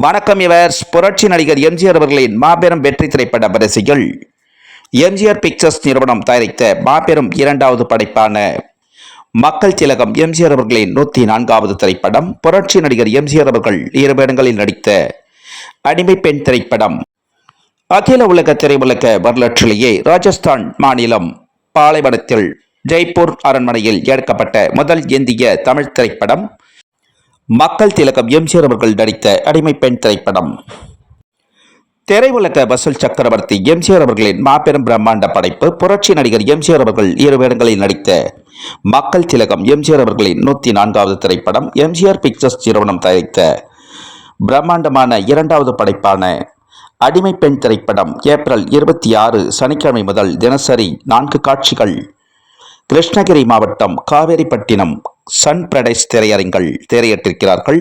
வணக்கம் யுவர்ஸ். புரட்சி நடிகர் எம்ஜிஆர் அவர்களின் மாபெரும் வெற்றி திரைப்பட வரிசையில் எம்ஜிஆர் பிக்சர்ஸ் நிறுவனம் தயாரித்த மாபெரும் இரண்டாவது படைப்பான மக்கள் திலகம் எம்ஜிஆர் அவர்களின் 104வது திரைப்படம் புரட்சி நடிகர் எம்ஜிஆர் அவர்கள் 2 இடங்களில் நடித்த அடிமை பெண் திரைப்படம். அகில உலக திரையுலக வரலாற்றிலேயே ராஜஸ்தான் மாநிலம் பாலைவனத்தில் ஜெய்ப்பூர் அரண்மனையில் எடுக்கப்பட்ட முதல் இந்திய தமிழ் திரைப்படம் மக்கள் திலகம் எம்ஜிஆர் அவர்கள் நடித்த அடிமை பெண் திரைப்படம். திரையுலக வசூல் சக்கரவர்த்தி எம்ஜிஆர் அவர்களின் மாபெரும் பிரம்மாண்ட படைப்பு புரட்சி நடிகர் எம்ஜிஆர் அவர்கள் 2 இடங்களில் நடித்த மக்கள் திலகம் எம்ஜிஆர் அவர்களின் 104வது திரைப்படம். எம்ஜிஆர் பிக்சர்ஸ் நிறுவனம் தயாரித்த பிரம்மாண்டமான இரண்டாவது படைப்பான அடிமை பெண் திரைப்படம் ஏப்ரல் 26 சனிக்கிழமை முதல் தினசரி 4 காட்சிகள் கிருஷ்ணகிரி மாவட்டம் காவேரிப்பட்டினம் சன் பிரடைஸ் திரையரங்கில் திரையிட்டிருக்கிறார்கள்.